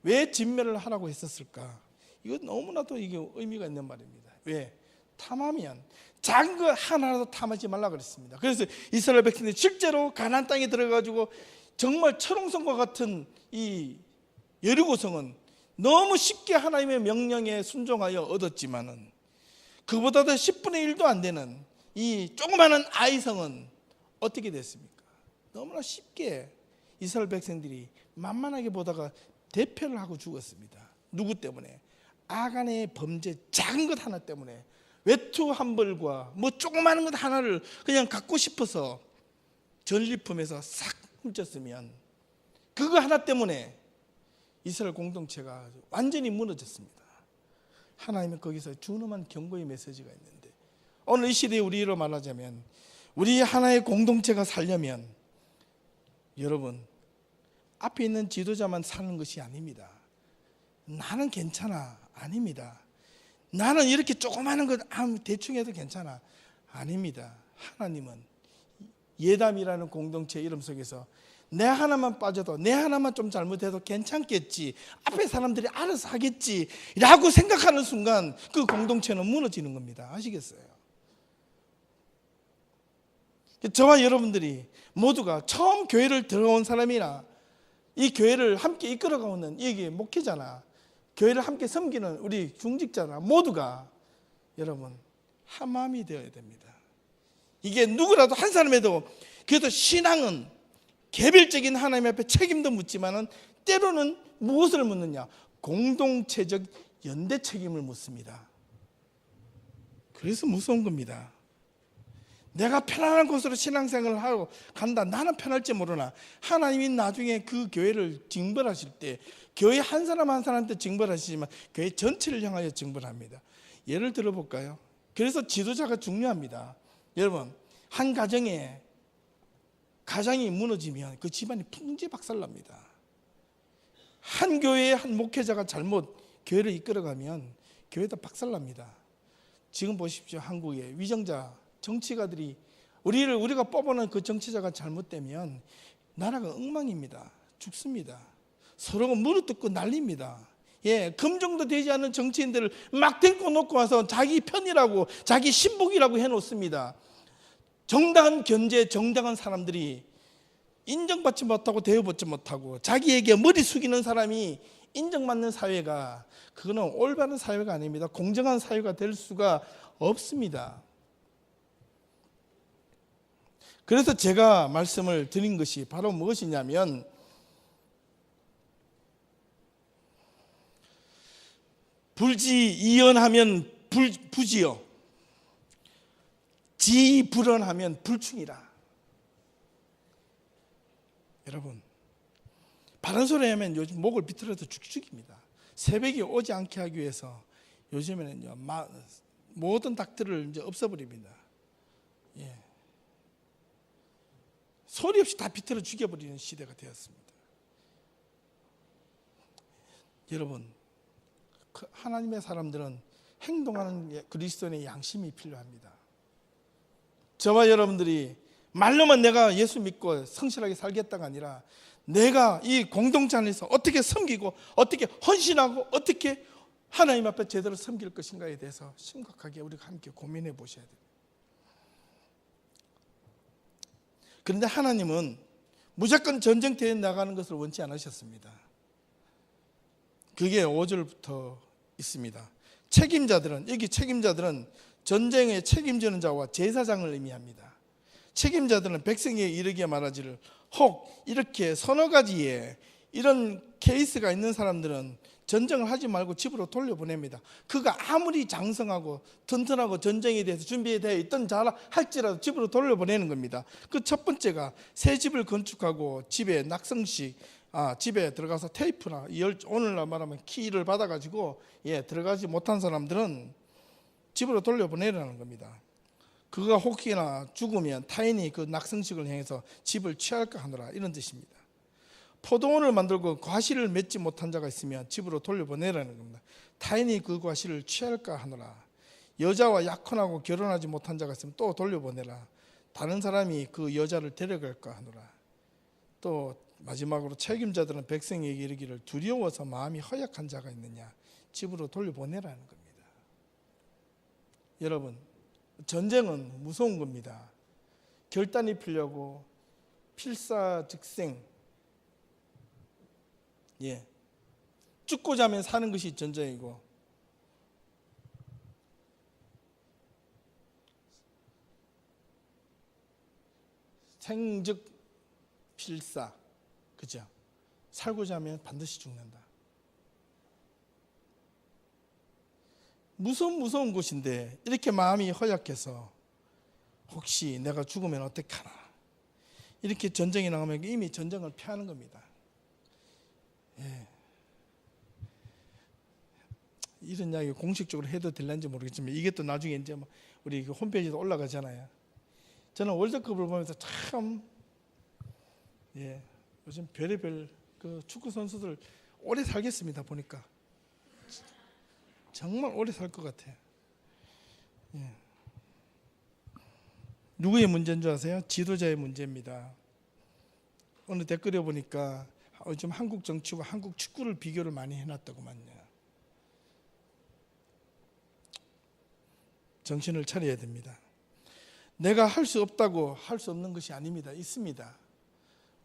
왜 진멸을 하라고 했었을까? 이건 너무나도 이게 의미가 있는 말입니다. 왜? 탐하면 작은 거 하나라도 탐하지 말라 그랬습니다. 그래서 이스라엘 백성들이 실제로 가나안 땅에 들어가지고 정말 철옹성과 같은 이 여리고성은 너무 쉽게 하나님의 명령에 순종하여 얻었지만은 그보다도 10분의 1도 안 되는 이 조그마한 아이성은 어떻게 됐습니까? 너무나 쉽게 이스라엘 백성들이 만만하게 보다가 대패를 하고 죽었습니다. 누구 때문에? 아간의 범죄 작은 것 하나 때문에. 외투 한 벌과 뭐 조그마한 것 하나를 그냥 갖고 싶어서 전리품에서 싹 훔쳤으면 그거 하나 때문에 이스라엘 공동체가 완전히 무너졌습니다. 하나님은 거기서 준엄한 경고의 메시지가 있는데, 오늘 이 시대에 우리로 말하자면 우리 하나의 공동체가 살려면 여러분 앞에 있는 지도자만 사는 것이 아닙니다. 나는 괜찮아. 아닙니다. 나는 이렇게 조그마한 것 대충 해도 괜찮아. 아닙니다. 하나님은 예담이라는 공동체 이름 속에서 내 하나만 빠져도, 내 하나만 좀 잘못해도 괜찮겠지, 앞에 사람들이 알아서 하겠지 라고 생각하는 순간 그 공동체는 무너지는 겁니다. 아시겠어요? 저와 여러분들이 모두가 처음 교회를 들어온 사람이나 이 교회를 함께 이끌어가는 이게 목회자나 교회를 함께 섬기는 우리 중직자나 모두가 여러분 한 마음이 되어야 됩니다. 이게 누구라도 한 사람에도 그래서 신앙은 개별적인 하나님 앞에 책임도 묻지만은 때로는 무엇을 묻느냐? 공동체적 연대 책임을 묻습니다. 그래서 무서운 겁니다. 내가 편안한 곳으로 신앙생활을 하고 간다. 나는 편할지 모르나 하나님이 나중에 그 교회를 징벌하실 때 교회 한 사람 한 사람한테 징벌하시지만 교회 전체를 향하여 징벌합니다. 예를 들어볼까요? 그래서 지도자가 중요합니다. 여러분, 한 가정이 무너지면 그 집안이 풍지박살납니다. 한 교회의 한 목회자가 잘못 교회를 이끌어가면 교회도 박살납니다. 지금 보십시오. 한국의 위정자 정치가들이 우리가 뽑아놓은 그 정치자가 잘못되면 나라가 엉망입니다. 죽습니다. 서로가 무릎뜯고 난립니다. 검증도 되지 않은 정치인들을 막 데리고 놓고 와서 자기 편이라고 자기 신복이라고 해놓습니다. 정당한 견제, 정당한 사람들이 인정받지 못하고 대우받지 못하고 자기에게 머리 숙이는 사람이 인정받는 사회가, 그거는 올바른 사회가 아닙니다. 공정한 사회가 될 수가 없습니다. 그래서 제가 말씀을 드린 것이 바로 무엇이냐면, 불지이연하면 부지요, 지불언하면 불충이라. 여러분, 바른 소리 하면 요즘 목을 비틀어서 죽입니다. 새벽이 오지 않게 하기 위해서 요즘에는요, 모든 닭들을 이제 없애버립니다. 소리 없이 다 비틀어 죽여버리는 시대가 되었습니다. 여러분, 하나님의 사람들은 행동하는 그리스도인의 양심이 필요합니다. 저와 여러분들이 말로만 내가 예수 믿고 성실하게 살겠다가 아니라 내가 이 공동체 안에서 어떻게 섬기고 어떻게 헌신하고 어떻게 하나님 앞에 제대로 섬길 것인가에 대해서 심각하게 우리가 함께 고민해 보셔야 됩니다. 그런데 하나님은 무조건 전쟁터에 나가는 것을 원치 않으셨습니다. 그게 5절부터 있습니다. 여기 책임자들은 전쟁에 책임지는 자와 제사장을 의미합니다. 책임자들은 백성에게 이르게 말하지를, 혹 이렇게 서너 가지의 이런 케이스가 있는 사람들은 전쟁을 하지 말고 집으로 돌려보냅니다. 그가 아무리 장성하고 튼튼하고 전쟁에 대해서 준비되어 있던 자라 할지라도 집으로 돌려보내는 겁니다. 그 첫 번째가 새 집을 건축하고 집에 낙성식, 집에 들어가서 테이프나 오늘날 말하면 키를 받아가지고 들어가지 못한 사람들은 집으로 돌려보내라는 겁니다. 그가 혹시나 죽으면 타인이 그 낙성식을 행해서 집을 취할까 하노라, 이런 뜻입니다. 포도원을 만들고 과실을 맺지 못한 자가 있으면 집으로 돌려보내라는 겁니다. 타인이 그 과실을 취할까 하노라. 여자와 약혼하고 결혼하지 못한 자가 있으면 또 돌려보내라. 다른 사람이 그 여자를 데려갈까 하노라. 또 마지막으로 책임자들은 백성에게 이르기를, 두려워서 마음이 허약한 자가 있느냐, 집으로 돌려보내라는 겁니다. 여러분, 전쟁은 무서운 겁니다. 결단이 필요하고 필사즉생, 죽고자 하면 사는 것이 전쟁이고, 생즉 필사, 그죠? 살고자 하면 반드시 죽는다. 무서운 곳인데 이렇게 마음이 허약해서 혹시 내가 죽으면 어떡하나, 이렇게 전쟁이 나오면 이미 전쟁을 피하는 겁니다. 이런 이야기 공식적으로 해도 될는지 모르겠지만 이게 또 나중에 이제 우리 홈페이지에 올라가잖아요. 저는 월드컵을 보면서 참 요즘 별의별 그 축구 선수들 오래 살겠습니다. 보니까 정말 오래 살 것 같아요. 누구의 문제인 줄 아세요? 지도자의 문제입니다. 어느 댓글에 보니까 요즘 한국 정치와 한국 축구를 비교를 많이 해놨다고만요. 정신을 차려야 됩니다. 내가 할 수 없다고 할 수 없는 것이 아닙니다. 있습니다.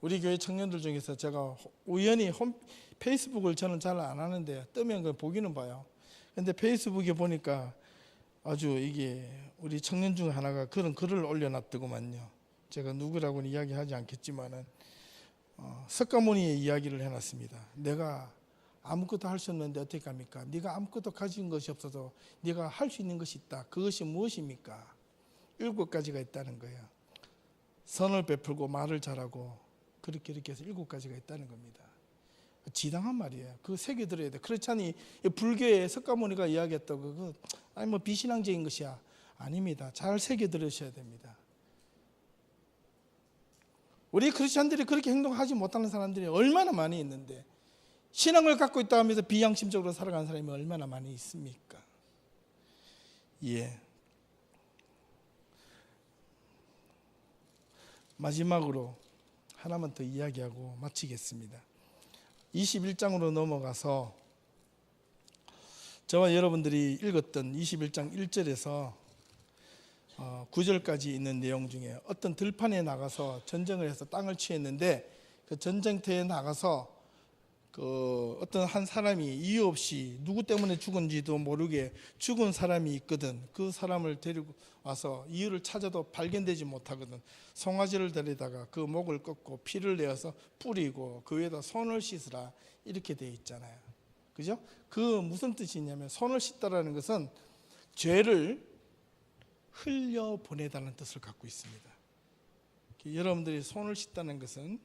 우리 교회 청년들 중에서 제가 우연히 페이스북을 저는 잘 안 하는데 뜨면 그 보기는 봐요. 근데 페이스북에 보니까 아주 이게 우리 청년 중 하나가 그런 글을 올려놨더구만요. 제가 누구라고는 이야기하지 않겠지만은 석가모니의 이야기를 해놨습니다. 내가 아무것도 할 수 없는데 어떻게 합니까? 네가 아무것도 가진 것이 없어도 네가 할 수 있는 것이 있다. 그것이 무엇입니까? 7가지가 있다는 거예요. 선을 베풀고 말을 잘하고 그렇게 해서 7가지가 있다는 겁니다. 지당한 말이에요. 그거 새겨들어야 돼. 그렇지 않니 불교의 석가모니가 이야기했던 그거 아니 뭐 비신앙적인 것이야. 아닙니다. 잘 새겨들으셔야 됩니다. 우리 크리스천들이 그렇게 행동하지 못하는 사람들이 얼마나 많이 있는데 신앙을 갖고 있다 하면서 비양심적으로 살아가는 사람이 얼마나 많이 있습니까? 예. 마지막으로 하나만 더 이야기하고 마치겠습니다. 21장으로 넘어가서 저와 여러분들이 읽었던 21장 1절에서 9절까지 있는 내용 중에 어떤 들판에 나가서 전쟁을 해서 땅을 취했는데 그 전쟁터에 나가서 그 어떤 한 사람이 이유 없이 누구 때문에 죽은지도 모르게 죽은 사람이 있거든. 그 사람을 데리고 와서 이유를 찾아도 발견되지 못하거든. 송아지를 데려다가 그 목을 꺾고 피를 내어서 뿌리고 그 위에다 손을 씻으라 이렇게 되어 있잖아요. 그죠? 그 무슨 뜻이 있냐면 손을 씻다라는 것은 죄를 흘려 보내다는 뜻을 갖고 있습니다. 여러분들이 손을 씻다는 것은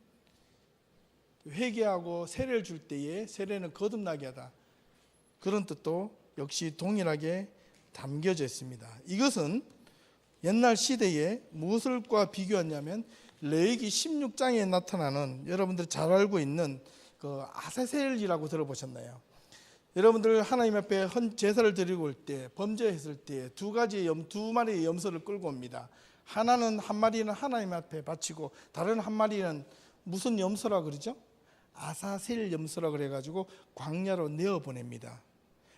회개하고 세례를 줄 때에 세례는 거듭나게 하다 그런 뜻도 역시 동일하게 담겨져 있습니다. 이것은 옛날 시대에 무엇과 비교하냐면 레위기 16장에 나타나는 여러분들이 잘 알고 있는 그 아사셀이라고 들어보셨나요? 여러분들 하나님 앞에 제사를 드리고 올 때 범죄했을 때 두 마리의 염소를 끌고 옵니다. 하나는 한 마리는 하나님 앞에 바치고 다른 한 마리는 무슨 염소라 그러죠? 아사셀 염소라 그래가지고 광야로 내어보냅니다.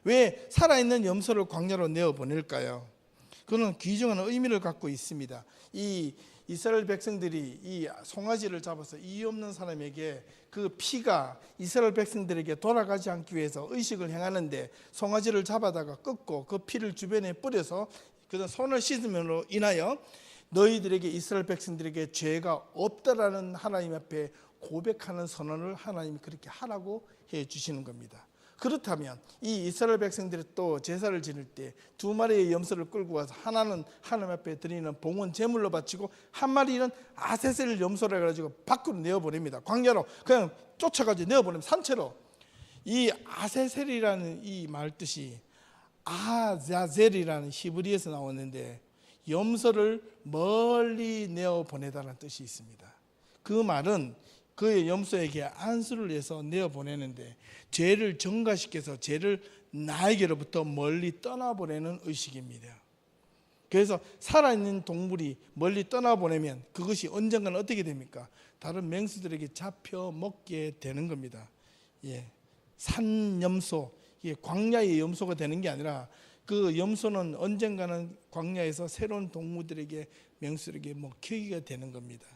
왜 살아있는 염소를 광야로 내어보낼까요? 그는 귀중한 의미를 갖고 있습니다. 이 이스라엘 백성들이 이 송아지를 잡아서 이유 없는 사람에게 그 피가 이스라엘 백성들에게 돌아가지 않기 위해서 의식을 행하는데 송아지를 잡아다가 꺾고 그 피를 주변에 뿌려서 그 손을 씻음으로 인하여 너희들에게 이스라엘 백성들에게 죄가 없다라는 하나님 앞에 고백하는 선언을 하나님이 그렇게 하라고 해 주시는 겁니다. 그렇다면 이 이스라엘 백성들이 또 제사를 지낼 때 두 마리의 염소를 끌고 와서 하나는 하나님 앞에 드리는 봉헌 제물로 바치고 한 마리는 아세셀 염소라 해가지고 밖으로 내어보냅니다. 광야로 그냥 쫓아가지고 내어보내면 산채로. 이 아세셀이라는 이 말 뜻이 아자젤이라는 히브리에서 나오는데 염소를 멀리 내어보내다라는 뜻이 있습니다. 그 말은 그의 염소에게 안수를 해서 내어보내는데 죄를 정가시켜서 죄를 나에게로부터 멀리 떠나보내는 의식입니다. 그래서 살아있는 동물이 멀리 떠나보내면 그것이 언젠가는 어떻게 됩니까? 다른 맹수들에게 잡혀 먹게 되는 겁니다. 예, 산염소, 광야의 염소가 되는 게 아니라 그 염소는 언젠가는 광야에서 새로운 동물들에게 맹수들에게 먹히게 되는 겁니다.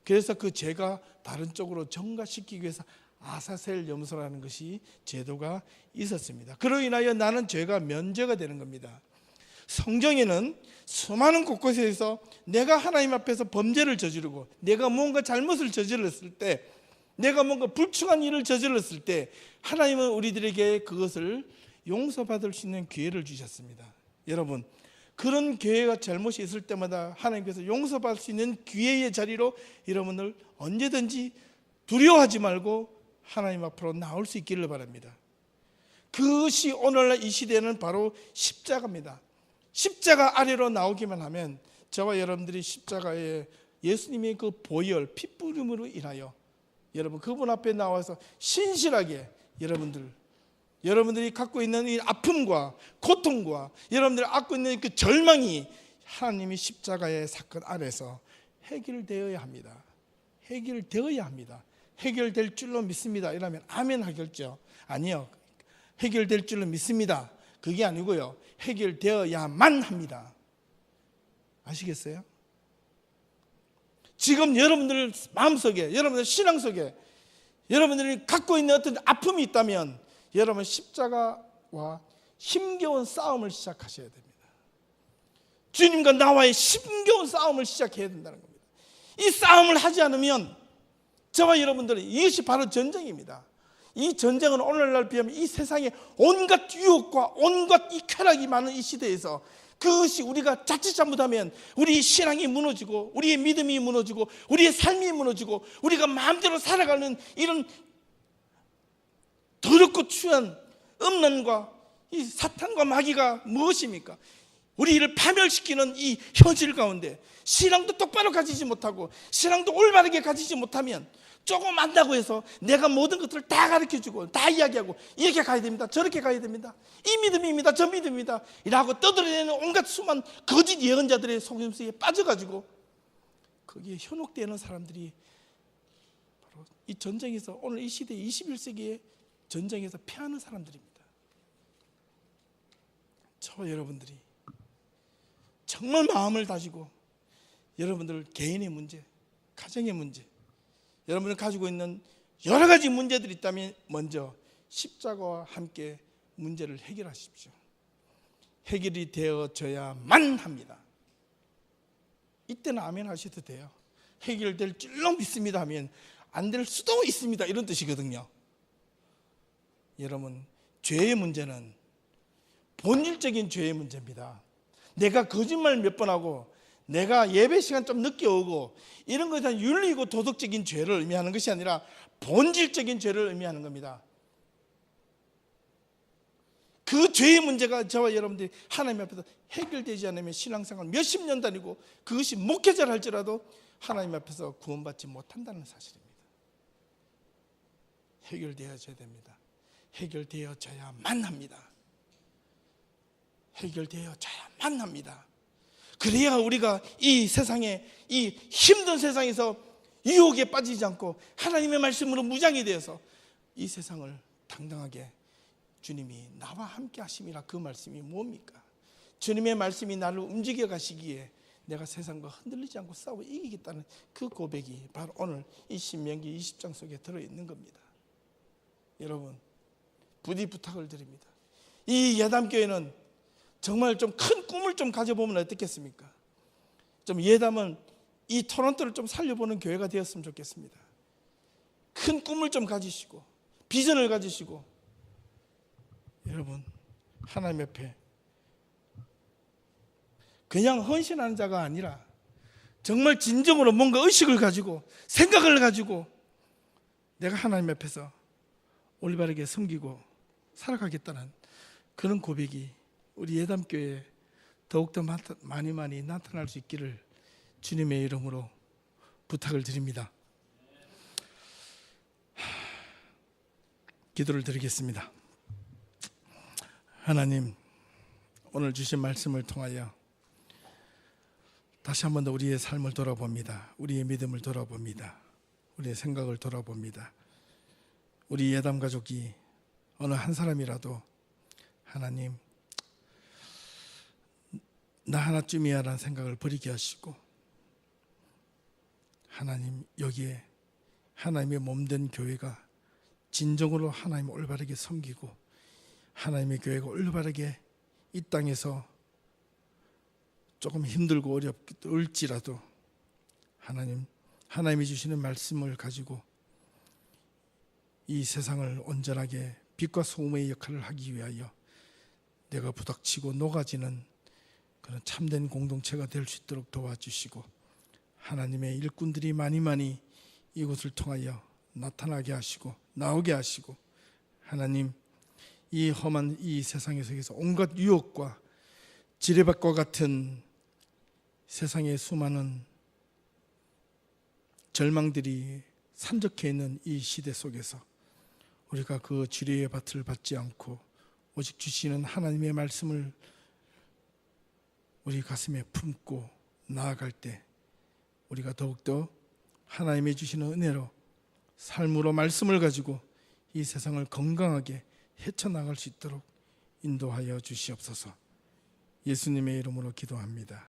그래서 그 죄가 다른 쪽으로 정가시키기 위해서 아사셀 염소라는 것이 제도가 있었습니다. 그로 인하여 나는 죄가 면제가 되는 겁니다. 성경에는 수많은 곳곳에서 내가 하나님 앞에서 범죄를 저지르고 내가 뭔가 잘못을 저질렀을 때 내가 뭔가 불충한 일을 저질렀을 때 하나님은 우리들에게 그것을 용서받을 수 있는 기회를 주셨습니다. 여러분 그런 기회가 잘못이 있을 때마다 하나님께서 용서받을 수 있는 기회의 자리로 여러분들 언제든지 두려워하지 말고 하나님 앞으로 나올 수 있기를 바랍니다. 그것이 오늘날 이 시대는 바로 십자가입니다. 십자가 아래로 나오기만 하면 저와 여러분들이 십자가에 예수님의 그 보혈 핏부림으로 인하여 여러분 그분 앞에 나와서 신실하게 여러분들이 갖고 있는 이 아픔과 고통과 여러분들이 갖고 있는 그 절망이 하나님의 십자가의 사건 안에서 해결되어야 합니다. 해결되어야 합니다. 해결될 줄로 믿습니다. 이러면 아멘 하겠죠. 아니요. 해결될 줄로 믿습니다. 그게 아니고요. 해결되어야만 합니다. 아시겠어요? 지금 여러분들 마음속에 여러분들 신앙 속에 여러분들이 갖고 있는 어떤 아픔이 있다면 여러분 십자가와 힘겨운 싸움을 시작하셔야 됩니다. 주님과 나와의 힘겨운 싸움을 시작해야 된다는 겁니다. 이 싸움을 하지 않으면 저와 여러분들은 이것이 바로 전쟁입니다. 이 전쟁은 오늘날 비하면 이 세상에 온갖 유혹과 온갖 이 쾌락이 많은 이 시대에서 그것이 우리가 자칫 잘못하면 우리 신앙이 무너지고 우리의 믿음이 무너지고 우리의 삶이 무너지고 우리가 마음대로 살아가는 이런 더럽고 추한 음란과 이 사탄과 마귀가 무엇입니까? 우리를 파멸시키는 이 현실 가운데 신앙도 똑바로 가지지 못하고 신앙도 올바르게 가지지 못하면 조금 안다고 해서 내가 모든 것들을 다 가르쳐주고 다 이야기하고 이렇게 가야 됩니다, 저렇게 가야 됩니다, 이 믿음입니다, 저 믿음입니다 이라고 떠들어내는 온갖 수많은 거짓 예언자들의 속임수에 빠져가지고 거기에 현혹되는 사람들이 바로 이 전쟁에서 오늘 이 시대 21세기의 전쟁에서 패하는 사람들입니다. 저와 여러분들이 정말 마음을 다지고 여러분들 개인의 문제, 가정의 문제, 여러분이 가지고 있는 여러 가지 문제들이 있다면 먼저 십자가와 함께 문제를 해결하십시오. 해결이 되어져야만 합니다. 이때는 아멘 하셔도 돼요. 해결될 줄로 믿습니다 하면 안 될 수도 있습니다 이런 뜻이거든요. 여러분, 죄의 문제는 본질적인 죄의 문제입니다. 내가 거짓말 몇 번 하고 내가 예배 시간 좀 늦게 오고 이런 것에 대한 윤리고 도덕적인 죄를 의미하는 것이 아니라 본질적인 죄를 의미하는 겁니다. 그 죄의 문제가 저와 여러분들이 하나님 앞에서 해결되지 않으면 신앙생활 몇십 년 다니고 그것이 목회자를 할지라도 하나님 앞에서 구원받지 못한다는 사실입니다. 해결되어져야 됩니다. 해결되어져야만 합니다. 해결되어져야만 합니다. 그래야 우리가 이 세상에, 이 힘든 세상에서 유혹에 빠지지 않고 하나님의 말씀으로 무장이 되어서 이 세상을 당당하게 주님이 나와 함께 하심이라. 그 말씀이 뭡니까? 주님의 말씀이 나를 움직여 가시기에 내가 세상과 흔들리지 않고 싸워 이기겠다는 그 고백이 바로 오늘 이 신명기 20장 속에 들어있는 겁니다. 여러분, 부디 부탁을 드립니다. 이 예담교회는 정말 좀 큰 꿈을 좀 가져보면 어떻겠습니까? 좀 예담은 이 토론토를 좀 살려보는 교회가 되었으면 좋겠습니다. 큰 꿈을 좀 가지시고 비전을 가지시고 여러분, 하나님 옆에 그냥 헌신하는 자가 아니라 정말 진정으로 뭔가 의식을 가지고 생각을 가지고 내가 하나님 앞에서 올바르게 섬기고 살아가겠다는 그런 고백이 우리 예담교회에 더욱더 많이 나타날 수 있기를 주님의 이름으로 부탁을 드립니다. 기도를 드리겠습니다. 하나님, 오늘 주신 말씀을 통하여 다시 한 번 더 우리의 삶을 돌아봅니다. 우리의 믿음을 돌아봅니다. 우리의 생각을 돌아봅니다. 우리 예담 가족이 어느 한 사람이라도 하나님, 나 하나쯤이야 라는 생각을 버리게 하시고 하나님, 여기에 하나님의 몸된 교회가 진정으로 하나님을 올바르게 섬기고 하나님의 교회가 올바르게 이 땅에서 조금 힘들고 어렵을지라도 하나님이 주시는 말씀을 가지고 이 세상을 온전하게 빛과 소금의 역할을 하기 위하여 내가 부닥치고 녹아지는 그런 참된 공동체가 될 수 있도록 도와주시고 하나님의 일꾼들이 많이 이곳을 통하여 나타나게 하시고 나오게 하시고 하나님, 이 험한 이 세상 속에서 온갖 유혹과 지뢰밭과 같은 세상의 수많은 절망들이 산적해 있는 이 시대 속에서 우리가 그 지뢰의 밭을 받지 않고 오직 주시는 하나님의 말씀을 우리 가슴에 품고 나아갈 때 우리가 더욱더 하나님이 주시는 은혜로 삶으로 말씀을 가지고 이 세상을 건강하게 헤쳐나갈 수 있도록 인도하여 주시옵소서. 예수님의 이름으로 기도합니다.